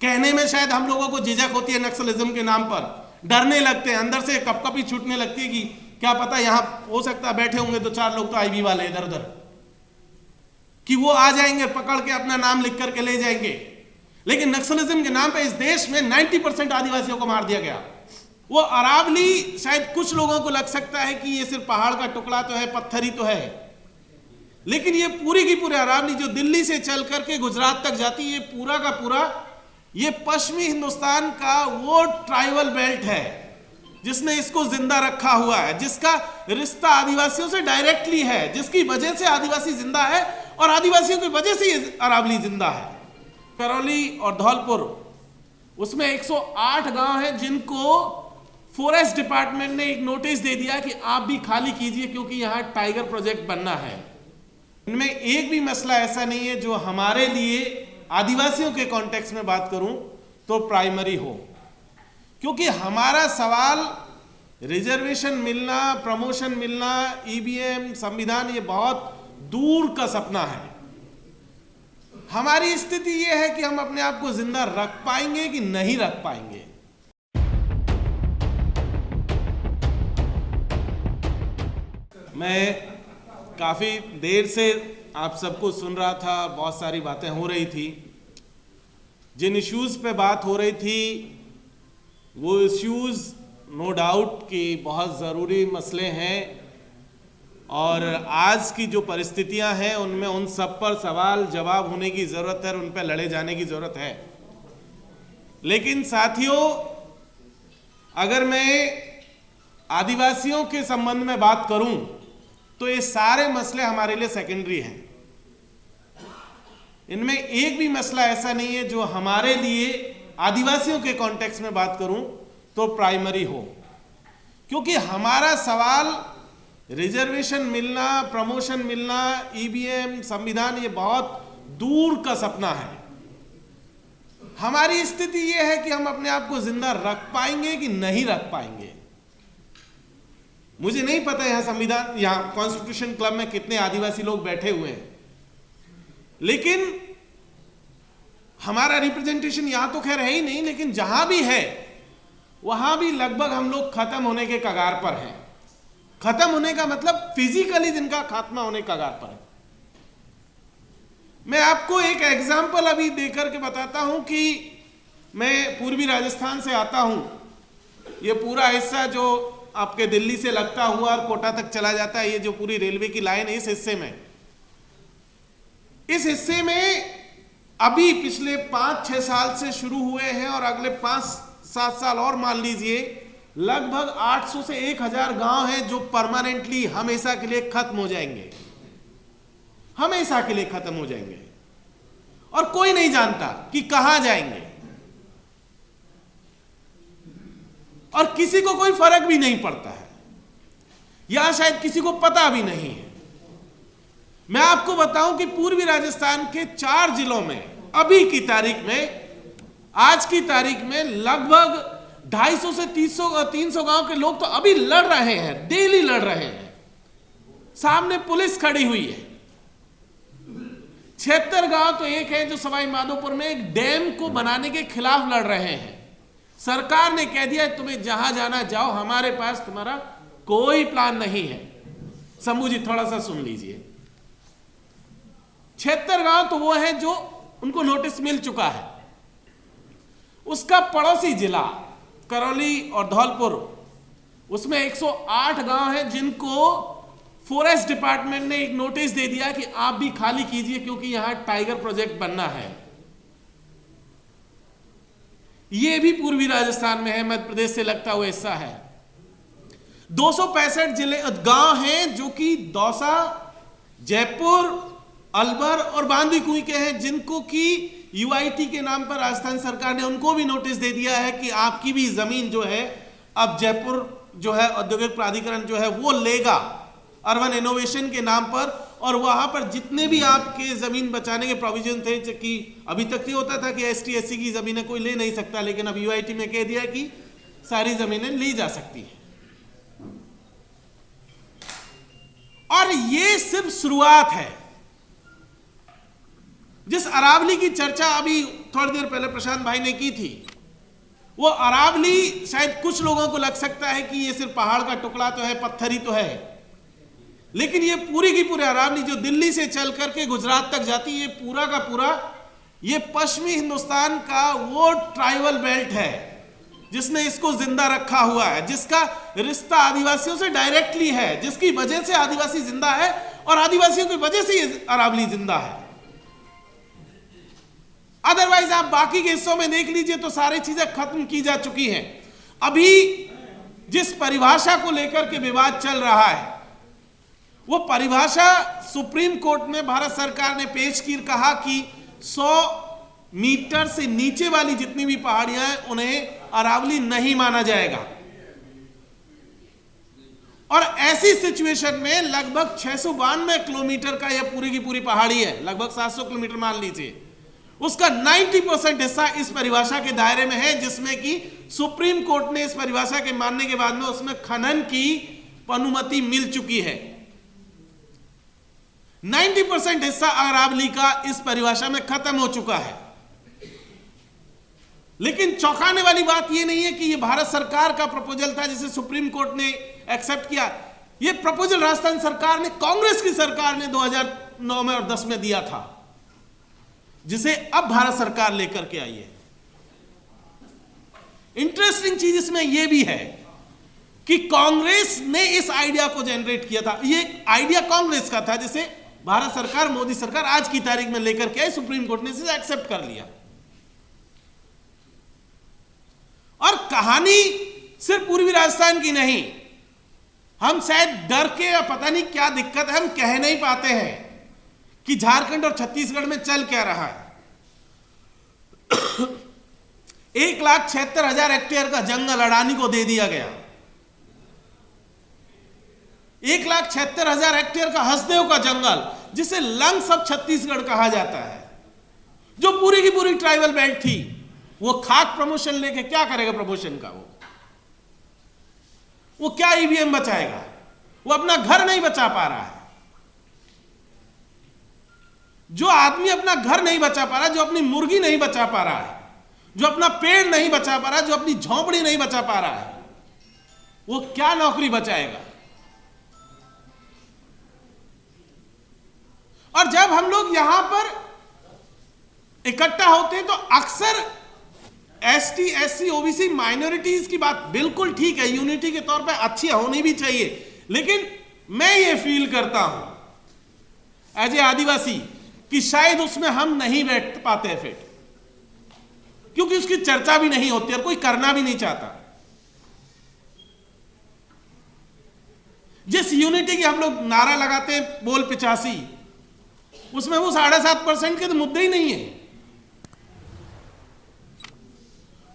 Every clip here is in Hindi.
कहने में शायद हम लोगों को झिझक होती है, नक्सलिज्म के नाम पर डरने लगते हैं, अंदर से कपकपी छूटने लगती है कि क्या पता यहां हो सकता है बैठे होंगे तो चार लोग तो आईबी वाले इधर उधर, कि वो आ जाएंगे पकड़ के अपना नाम लिख करके ले जाएंगे। लेकिन नक्सलिज्म के नाम पे इस देश में 90% आदिवासियों को मार दिया गया। वो अरावली शायद कुछ लोगों को लग सकता है कि ये सिर्फ पहाड़ का टुकड़ा तो है, पत्थर ही तो है, लेकिन ये पूरी की पूरी अरावली जो दिल्ली से चल करके गुजरात तक जाती है, ये पूरा का पूरा ये पश्चिमी हिंदुस्तान का वो ट्राइबल बेल्ट है जिसने इसको जिंदा रखा हुआ है, जिसका रिश्ता आदिवासियों से डायरेक्टली है, जिसकी वजह से आदिवासी जिंदा है और आदिवासियों की वजह से ये अरावली जिंदा है। करौली और धौलपुर, उसमें 108 गांव हैं जिनको फॉरेस्ट डिपार्टमेंट ने एक नोटिस दे दिया कि आप भी खाली कीजिए क्योंकि यहां टाइगर प्रोजेक्ट बनना है। इनमें एक भी मसला ऐसा नहीं है जो हमारे लिए आदिवासियों के कॉन्टेक्स्ट में बात करूं तो प्राइमरी हो, क्योंकि हमारा सवाल रिजर्वेशन मिलना, प्रमोशन मिलना, ईवीएम, संविधान, ये बहुत दूर का सपना है। हमारी स्थिति यह है कि हम अपने आप को जिंदा रख पाएंगे कि नहीं रख पाएंगे। मैं काफी देर से आप सबको सुन रहा था, बहुत सारी बातें हो रही थी। जिन इश्यूज पे बात हो रही थी वो इश्यूज नो डाउट कि बहुत ज़रूरी मसले हैं और आज की जो परिस्थितियां हैं उनमें उन सब पर सवाल जवाब होने की ज़रूरत है और उन पर लड़े जाने की ज़रूरत है। लेकिन साथियों, अगर मैं आदिवासियों के संबंध में बात करूं तो ये सारे मसले हमारे लिए सेकेंडरी हैं। इनमें एक भी मसला ऐसा नहीं है जो हमारे लिए आदिवासियों के कॉन्टेक्स्ट में बात करूं तो प्राइमरी हो, क्योंकि हमारा सवाल रिजर्वेशन मिलना, प्रमोशन मिलना, ईवीएम, संविधान, ये बहुत दूर का सपना है। हमारी स्थिति यह है कि हम अपने आप को जिंदा रख पाएंगे कि नहीं रख पाएंगे। मुझे नहीं पता यहां संविधान, यहां कॉन्स्टिट्यूशन क्लब में कितने आदिवासी लोग बैठे हुए हैं, लेकिन हमारा रिप्रेजेंटेशन यहां तो खैर है ही नहीं, लेकिन जहां भी है वहां भी लगभग हम लोग खत्म होने के कगार पर हैं। खत्म होने का मतलब फिजिकली जिनका खात्मा होने के कगार पर है। मैं आपको एक एग्जाम्पल अभी देकर के बताता हूं कि मैं पूर्वी राजस्थान से आता हूं। ये पूरा हिस्सा जो आपके दिल्ली से लगता हुआ और कोटा तक चला जाता है, ये जो पूरी रेलवे की लाइन है, इस हिस्से में अभी पिछले 5-6 साल से शुरू हुए हैं और अगले 5-7 साल और मान लीजिए लगभग 800 से 1000 गांव हैं जो परमानेंटली हमेशा के लिए खत्म हो जाएंगे, हमेशा के लिए खत्म हो जाएंगे और कोई नहीं जानता कि कहां जाएंगे और किसी को कोई फर्क भी नहीं पड़ता है या शायद किसी को पता भी नहीं है। मैं आपको बताऊं कि पूर्वी राजस्थान के 4 जिलों में अभी की तारीख में, आज की तारीख में लगभग 250 से 300 गांव के लोग तो अभी लड़ रहे हैं, डेली लड़ रहे हैं। सामने पुलिस खड़ी हुई है। 76 गांव तो एक है जो सवाई माधोपुर में एक डैम को बनाने के खिलाफ लड़ रहे हैं। सरकार ने कह दिया तुम्हें जहां जाना जाओ, हमारे पास तुम्हारा कोई प्लान नहीं है। शंभू जी थोड़ा सा सुन लीजिए। 76 गांव तो वो हैं जो उनको नोटिस मिल चुका है। उसका पड़ोसी जिला करौली और धौलपुर, उसमें 108 गांव हैं जिनको फॉरेस्ट डिपार्टमेंट ने एक नोटिस दे दिया कि आप भी खाली कीजिए क्योंकि यहां टाइगर प्रोजेक्ट बनना है। यह भी पूर्वी राजस्थान में है, मध्य प्रदेश से लगता हुआ हिस्सा है। 265 जिले गांव हैं जो कि दौसा, जयपुर, अलवर और बांदीकुई के हैं, जिनको कि यूआईटी के नाम पर राजस्थान सरकार ने उनको भी नोटिस दे दिया है कि आपकी भी जमीन जो है अब जयपुर जो है औद्योगिक प्राधिकरण जो है वो लेगा अर्बन इनोवेशन के नाम पर, और वहां पर जितने भी आपके जमीन बचाने के प्रोविजन थे, कि अभी तक ये होता था कि एसटी एससी की जमीनें कोई ले नहीं सकता, लेकिन अब यूआईटी में कह दिया कि सारी जमीनें ली जा सकती है। और ये सिर्फ शुरुआत है। जिस अरावली की चर्चा अभी थोड़ी देर पहले प्रशांत भाई ने की थी, वो अरावली शायद कुछ लोगों को लग सकता है कि ये सिर्फ पहाड़ का टुकड़ा तो है, पत्थर ही तो है, लेकिन ये पूरी की पूरी अरावली जो दिल्ली से चल करके गुजरात तक जाती है, ये पूरा का पूरा ये पश्चिमी हिंदुस्तान का वो ट्राइबल बेल्ट है जिसने इसको जिंदा रखा हुआ है, जिसका रिश्ता आदिवासियों से डायरेक्टली है, जिसकी वजह से आदिवासी जिंदा है और आदिवासियों की वजह से ये अरावली जिंदा है। अदरवाइज आप बाकी के हिस्सों में देख लीजिए तो सारी चीजें खत्म की जा चुकी हैं। अभी जिस परिभाषा को लेकर के विवाद चल रहा है, वो परिभाषा सुप्रीम कोर्ट में भारत सरकार ने पेश की, कहा कि 100 मीटर से नीचे वाली जितनी भी पहाड़ियां हैं उन्हें अरावली नहीं माना जाएगा। और ऐसी सिचुएशन में लगभग 692 किलोमीटर का यह पूरी की पूरी पहाड़ी है, लगभग 700 किलोमीटर मान लीजिए, उसका 90% हिस्सा इस परिभाषा के दायरे में है, जिसमें कि सुप्रीम कोर्ट ने इस परिभाषा के मानने के बाद में उसमें खनन की अनुमति मिल चुकी है। 90% हिस्सा अरावली का इस परिभाषा में खत्म हो चुका है। लेकिन चौंकाने वाली बात यह नहीं है कि यह भारत सरकार का प्रपोजल था जिसे सुप्रीम कोर्ट ने एक्सेप्ट किया। यह प्रपोजल राजस्थान सरकार ने, कांग्रेस की सरकार ने 2009 में और 10 में दिया था, जिसे अब भारत सरकार लेकर के आई है। इंटरेस्टिंग चीज इसमें यह भी है कि कांग्रेस ने इस आइडिया को जनरेट किया था। यह आइडिया कांग्रेस का था जिसे भारत सरकार, मोदी सरकार आज की तारीख में लेकर के आई, सुप्रीम कोर्ट ने इसे एक्सेप्ट कर लिया। और कहानी सिर्फ पूर्वी राजस्थान की नहीं, हम शायद डर के या पता नहीं क्या दिक्कत है, हम कह नहीं पाते हैं कि झारखंड और छत्तीसगढ़ में चल क्या रहा है। 1,76,000 हेक्टेयर का जंगल अडानी को दे दिया गया। 1,76,000 हेक्टेयर का हसदेव का जंगल, जिसे लंग्स ऑफ छत्तीसगढ़ कहा जाता है, जो पूरी की पूरी ट्राइबल बेल्ट थी, वो खाक प्रमोशन लेके क्या करेगा? प्रमोशन का वो क्या ईवीएम बचाएगा? वो अपना घर नहीं बचा पा रहा है। जो आदमी अपना घर नहीं बचा पा रहा है, जो अपनी मुर्गी नहीं बचा पा रहा है, जो अपना पेड़ नहीं बचा पा रहा है, जो अपनी झोंपड़ी नहीं बचा पा रहा है, वो क्या नौकरी बचाएगा? और जब हम लोग यहां पर इकट्ठा होते हैं तो अक्सर एसटी, एससी, ओबीसी, माइनॉरिटीज की बात बिल्कुल ठीक है, यूनिटी के तौर पे अच्छी होनी भी चाहिए, लेकिन मैं ये फील करता हूं एज ए आदिवासी कि शायद उसमें हम नहीं बैठ पाते हैं फिट, क्योंकि उसकी चर्चा भी नहीं होती और कोई करना भी नहीं चाहता। जिस यूनिटी की हम लोग नारा लगाते हैं, बोल 85, उसमें वो 7.5% के तो मुद्दे ही नहीं है।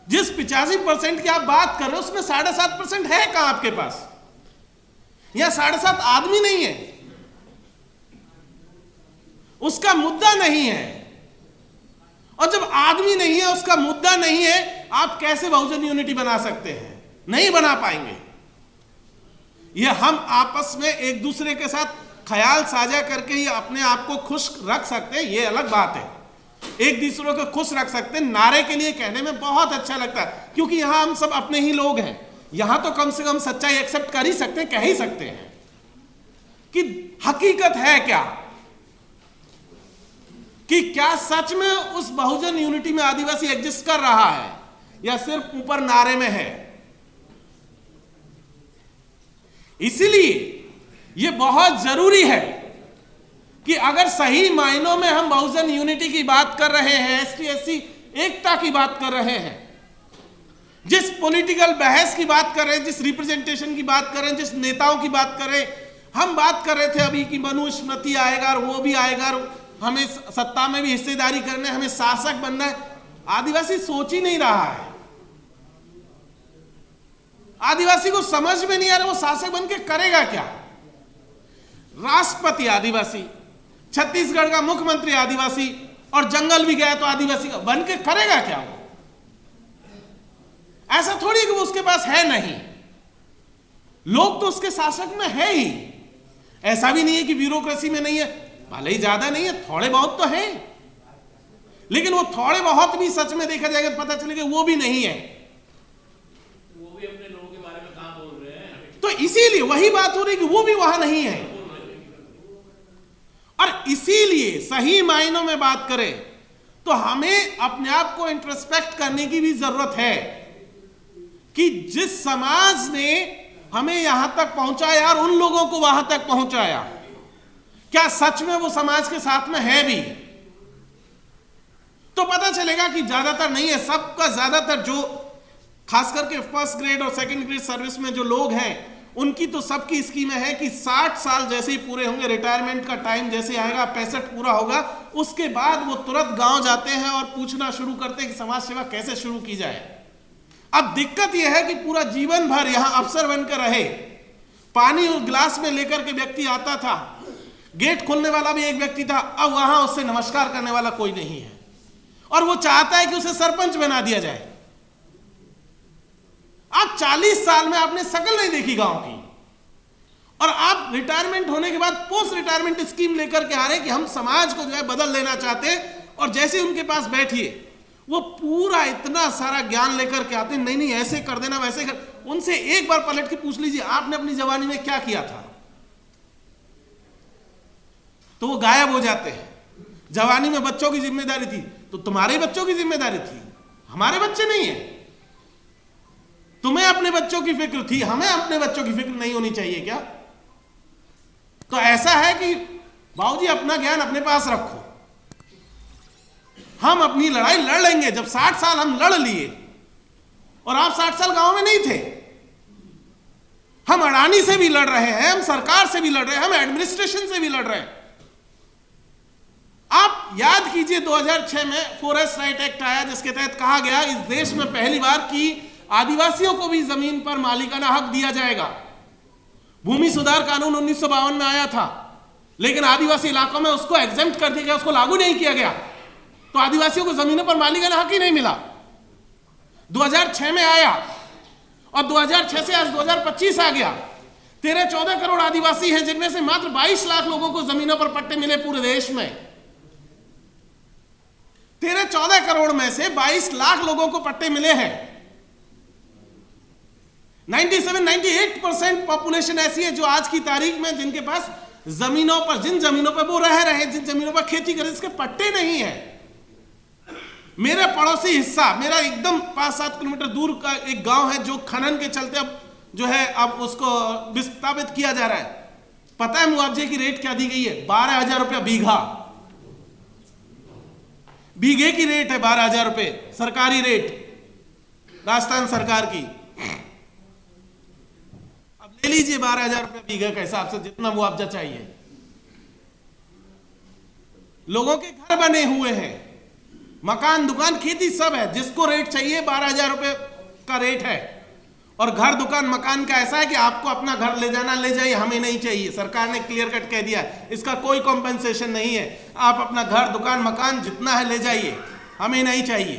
जिस 85% की आप बात कर रहे हो, उसमें 7.5% है कहां आपके पास? या 7.5 आदमी नहीं है, उसका मुद्दा नहीं है। और जब आदमी नहीं है, उसका मुद्दा नहीं है, आप कैसे बहुजन यूनिटी बना सकते हैं? नहीं बना पाएंगे। यह हम आपस में एक दूसरे के साथ ख्याल साझा करके ही अपने आप को खुश रख सकते हैं, यह अलग बात है। एक दूसरे को खुश रख सकते हैं, नारे के लिए कहने में बहुत अच्छा लगता है, क्योंकि यहां हम सब अपने ही लोग हैं। यहां तो कम से कम सच्चाई एक्सेप्ट कर ही सकते हैं, कह ही सकते हैं कि हकीकत है क्या, कि क्या सच में उस बहुजन यूनिटी में आदिवासी एग्जिस्ट कर रहा है या सिर्फ ऊपर नारे में है। इसीलिए यह बहुत जरूरी है कि अगर सही मायनों में हम बहुजन यूनिटी की बात कर रहे हैं, एसटी एससी एकता की बात कर रहे हैं, जिस पॉलिटिकल बहस की बात कर रहे हैं, जिस रिप्रेजेंटेशन की बात कर रहे हैं, जिस नेताओं की बात कर रहे हैं, हम बात कर रहे थे अभी कि मनुस्मृति आएगा और वो भी आएगा और हमें सत्ता में भी हिस्सेदारी करना है, हमें शासक बनना है। आदिवासी सोच ही नहीं रहा है। आदिवासी को समझ में नहीं आ रहा वो शासक बन के करेगा क्या। राष्ट्रपति आदिवासी, छत्तीसगढ़ का मुख्यमंत्री आदिवासी, और जंगल भी गया तो आदिवासी का बन के करेगा क्या वो? ऐसा थोड़ी कि वो उसके पास है नहीं, लोग तो उसके शासक में है ही। ऐसा भी नहीं है कि ब्यूरोक्रेसी में नहीं है, भले ही ज्यादा नहीं है, थोड़े बहुत तो है, लेकिन वो थोड़े बहुत भी सच में देखा जाएगा तो पता चलेगा वो भी नहीं है। वो भी अपने लोगों के बारे में कहां बोल रहे हैं। तो इसीलिए वही बात हो रही कि वो भी वहां नहीं है। और इसीलिए सही मायनों में बात करें तो हमें अपने आप को इंट्रोस्पेक्ट करने की भी जरूरत है कि जिस समाज ने हमें यहां तक पहुंचाया और उन लोगों को वहां तक पहुंचाया, क्या सच में वो समाज के साथ में है भी? तो पता चलेगा कि ज्यादातर नहीं है। सबका ज्यादातर जो खास करके फर्स्ट ग्रेड और सेकंड ग्रेड सर्विस में जो लोग हैं उनकी तो सबकी स्कीमें हैं कि 60 साल जैसे ही पूरे होंगे, रिटायरमेंट का टाइम जैसे आएगा, 65 पूरा होगा, उसके बाद वो तुरंत गांव जाते हैं और पूछना शुरू करते हैं कि समाज सेवा कैसे शुरू की जाए। अब दिक्कत यह है कि पूरा जीवन भर यहां अफसर बनकर रहे, पानी उस गिलास में लेकर के व्यक्ति आता था, गेट खोलने वाला भी एक व्यक्ति था, अब वहां उससे नमस्कार करने वाला कोई नहीं है और वो चाहता है कि उसे सरपंच बना दिया जाए। आप 40 साल में आपने शकल नहीं देखी गांव की और आप रिटायरमेंट होने के बाद पोस्ट रिटायरमेंट स्कीम लेकर के आ रहे कि हम समाज को जो है बदल देना चाहते हैं, और जैसे उनके पास बैठिए वो पूरा इतना सारा ज्ञान लेकर के आते हैं, नहीं नहीं ऐसे कर देना वैसे कर। उनसे एक बार पलट के पूछ लीजिए आपने अपनी जवानी में क्या किया था, तो वो गायब हो जाते हैं। जवानी में बच्चों की जिम्मेदारी थी, तो तुम्हारे बच्चों की जिम्मेदारी थी, हमारे बच्चे नहीं है। तुम्हें अपने बच्चों की फिक्र थी, हमें अपने बच्चों की फिक्र नहीं होनी चाहिए क्या? तो ऐसा है कि बाबूजी अपना ज्ञान अपने पास रखो, हम अपनी लड़ाई लड़ लेंगे। जब 60 साल हम लड़ लिए और आप 60 साल गांव में नहीं थे, हम अडानी से भी लड़ रहे हैं, हम सरकार से भी लड़ रहे हैं, हम एडमिनिस्ट्रेशन से भी लड़ रहे हैं। आप याद कीजिए 2006 में फॉरेस्ट राइट एक्ट आया जिसके तहत कहा गया इस देश में पहली बार कि आदिवासियों को भी जमीन पर मालिकाना हक दिया जाएगा। भूमि सुधार कानून 1952 में आया था, लेकिन आदिवासी इलाकों में उसको एग्जेम्प्ट कर दिया गया, उसको लागू नहीं किया गया, तो आदिवासियों को जमीनों पर मालिकाना हक ही नहीं मिला। 2006 में आया और 2006 से आज 2025 आ गया। 13-14 करोड़ आदिवासी हैं जिनमें से मात्र 22 लाख लोगों को जमीनों पर पट्टे मिले पूरे देश में। 13-14 करोड़ में से 22 लाख लोगों को पट्टे मिले हैं। 97-98% पॉपुलेशन ऐसी है जो आज की तारीख में जिनके पास जमीनों पर, जिन जमीनों पर वो रह रहे हैं, जिन जमीनों पर खेती करें, इसके पट्टे नहीं है। मेरे पड़ोसी हिस्सा, मेरा एकदम 5-7 किलोमीटर दूर का एक गांव है जो खनन के चलते अब जो है अब उसको विस्थापित किया जा रहा है। पता है मुआवजे की रेट क्या दी गई है? 12,000 रुपया बीघा, बीघे की रेट है 12,000 रुपए, सरकारी रेट राजस्थान सरकार की। अब ले लीजिए 12,000 रुपए बीघे के हिसाब से जितना मुआवजा चाहिए। लोगों के घर बने हुए हैं, मकान दुकान खेती सब है, जिसको रेट चाहिए 12,000 रुपए का रेट है। और घर दुकान मकान का ऐसा है कि आपको अपना घर ले जाना ले जाइए, हमें नहीं चाहिए। सरकार ने क्लियर कट कह दिया इसका कोई कॉम्पेंसेशन नहीं है, आप अपना घर दुकान मकान जितना है ले जाइए, हमें नहीं चाहिए।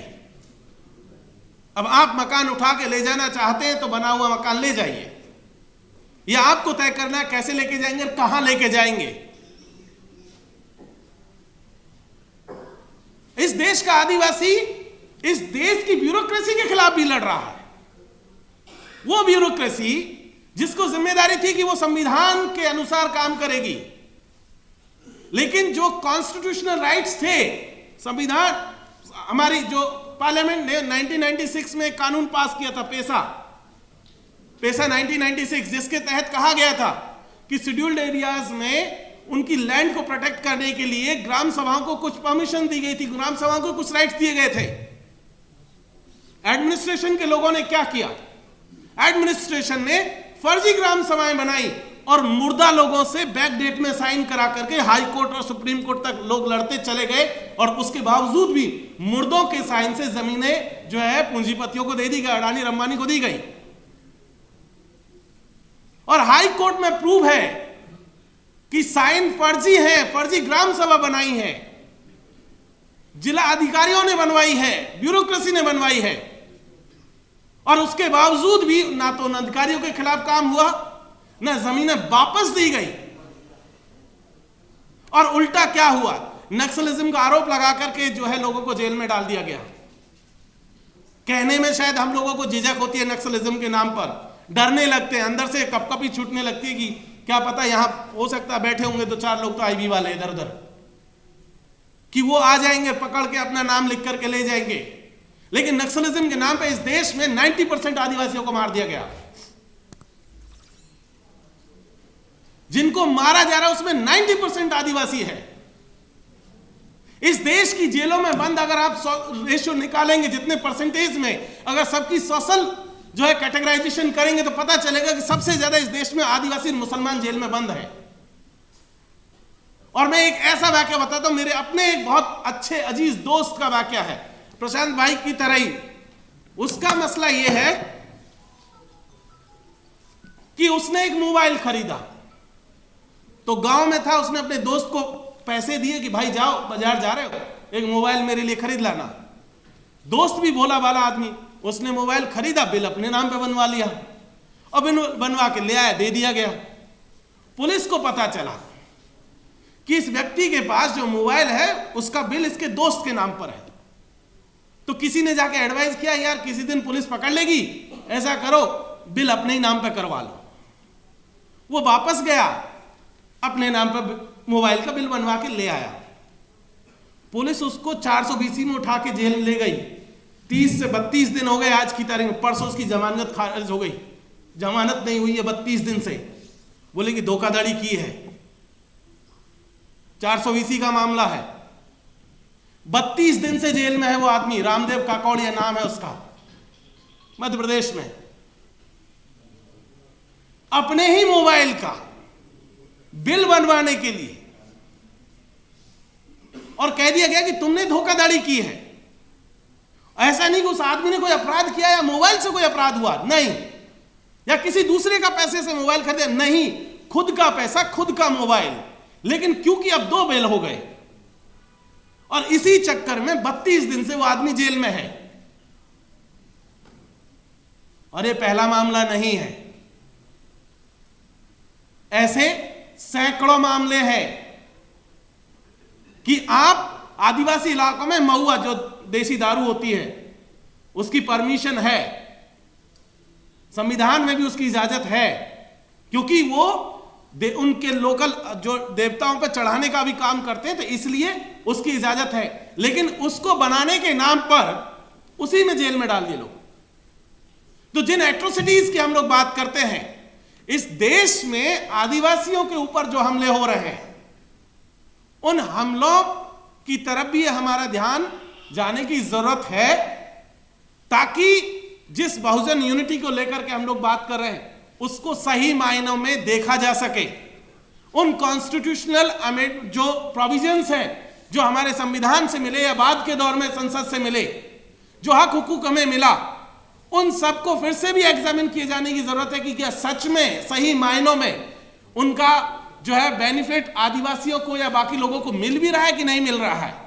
अब आप मकान उठा के ले जाना चाहते हैं तो बना हुआ मकान ले जाइए, यह आपको तय करना है कैसे लेके जाएंगे, कहां लेके जाएंगे। इस देश का आदिवासी इस देश की ब्यूरोक्रेसी के खिलाफ भी लड़ रहा है। वो ब्यूरोक्रेसी जिसको जिम्मेदारी थी कि वो संविधान के अनुसार काम करेगी, लेकिन जो कॉन्स्टिट्यूशनल राइट्स थे, संविधान हमारी जो पार्लियामेंट ने 1996 में कानून पास किया था, पेसा 1996, जिसके तहत कहा गया था कि शेड्यूल्ड एरियाज में उनकी लैंड को प्रोटेक्ट करने के लिए ग्राम सभाओं को कुछ परमिशन दी गई थी, ग्राम सभाओं को कुछ राइट्स दिए गए थे। एडमिनिस्ट्रेशन के लोगों ने क्या किया? एडमिनिस्ट्रेशन ने फर्जी ग्राम सभाएं बनाई और मुर्दा लोगों से बैक डेट में साइन करा करके हाई कोर्ट और सुप्रीम कोर्ट तक लोग लड़ते चले गए, और उसके बावजूद भी मुर्दों के साइन से जमीनें जो है पूंजीपतियों को दे दी गई, अडानी अंबानी को दी गई। और हाई कोर्ट में प्रूव है कि साइन फर्जी है, फर्जी ग्राम सभा बनाई है, जिला अधिकारियों ने बनवाई है, ब्यूरोक्रेसी ने बनवाई है, और उसके बावजूद भी ना तो उन अधिकारियों के खिलाफ काम हुआ, ना जमीनें वापस दी गई। और उल्टा क्या हुआ? नक्सलिज्म का आरोप लगा करके जो है लोगों को जेल में डाल दिया गया। कहने में शायद हम लोगों को झिझक होती है नक्सलिज्म के नाम पर, डरने लगते हैं, अंदर से कपकपी छूटने लगती है कि क्या पता यहां हो सकता है बैठे होंगे दो चार लोग तो आईबी वाले इधर उधर, कि वो आ जाएंगे पकड़ के अपना नाम लिख करके ले जाएंगे। लेकिन नक्सलिज्म के नाम पे इस देश में 90% आदिवासियों को मार दिया गया। जिनको मारा जा रहा है उसमें 90% आदिवासी है। इस देश की जेलों में बंद अगर आप रेशियो निकालेंगे जितने परसेंटेज में, अगर सबकी सोशल जो है कैटेगराइजेशन करेंगे तो पता चलेगा कि सबसे ज्यादा इस देश में आदिवासी मुसलमान जेल में बंद है। और मैं एक ऐसा वाक्य बताता हूं, मेरे अपने एक बहुत अच्छे अजीज दोस्त का वाक्य है, प्रशांत भाई की तरह ही। उसका मसला यह है कि उसने एक मोबाइल खरीदा, तो गांव में था, उसने अपने दोस्त को पैसे दिए कि भाई जाओ बाजार जा रहे हो एक मोबाइल मेरे लिए खरीद लाना। दोस्त भी भोला भाला आदमी, उसने मोबाइल खरीदा, बिल अपने नाम पे बनवा लिया और बिल बनवा के ले आया, दे दिया गया। पुलिस को पता चला कि इस व्यक्ति के पास जो मोबाइल है उसका बिल इसके दोस्त के नाम पर है। तो किसी ने जाके एडवाइस किया, यार किसी दिन पुलिस पकड़ लेगी, ऐसा करो बिल अपने ही नाम पे करवा लो। वो वापस गया, अपने नाम पर मोबाइल का बिल बनवा के ले आया। पुलिस उसको 420 में उठा के जेल ले गई। 30 से 32 दिन हो गए आज की तारीख में, परसों उसकी जमानत खारिज हो गई, जमानत नहीं हुई है 32 दिन से। बोले कि धोखाधड़ी की है, 420 का मामला है। 32 दिन से जेल में है वो आदमी, रामदेव काकौड़िया नाम है उसका, मध्य प्रदेश में। अपने ही मोबाइल का बिल बनवाने के लिए, और कह दिया गया कि तुमने धोखाधड़ी की है। ऐसा नहीं कि उस आदमी ने कोई अपराध किया या मोबाइल से कोई अपराध हुआ, नहीं, या किसी दूसरे का पैसे से मोबाइल खरीदा, नहीं, खुद का पैसा खुद का मोबाइल। लेकिन क्योंकि अब 2 बेल हो गए और इसी चक्कर में 32 दिन से वो आदमी जेल में है। और ये पहला मामला नहीं है, ऐसे सैकड़ों मामले हैं कि आप आदिवासी इलाकों में महुआ जो देसी दारू होती है उसकी परमिशन है, संविधान में भी उसकी इजाजत है, क्योंकि वो उनके लोकल जो देवताओं पर चढ़ाने का भी काम करते हैं, तो इसलिए उसकी इजाजत है। लेकिन उसको बनाने के नाम पर उसी में जेल में डाल दिए लोग। तो जिन एट्रोसिटीज की हम लोग बात करते हैं, इस देश में आदिवासियों के ऊपर जो हमले हो रहे हैं, उन हमलों की तरफ भी हमारा ध्यान जाने की जरूरत है, ताकि जिस बहुजन यूनिटी को लेकर के हम लोग बात कर रहे हैं उसको सही मायनों में देखा जा सके। उन कॉन्स्टिट्यूशनल जो प्रोविजंस हैं जो हमारे संविधान से मिले या बाद के दौर में संसद से मिले, जो हक हुकूक हमें मिला, उन सबको फिर से भी एग्जामिन किए जाने की जरूरत है कि क्या सच में सही मायनों में उनका जो है बेनिफिट आदिवासियों को या बाकी लोगों को मिल भी रहा है कि नहीं मिल रहा है।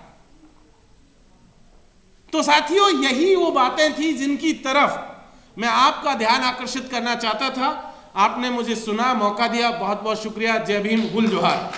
तो साथियों, यही वो बातें थी जिनकी तरफ मैं आपका ध्यान आकर्षित करना चाहता था। आपने मुझे सुना, मौका दिया, बहुत बहुत शुक्रिया। जय भीम, गुल जोहार।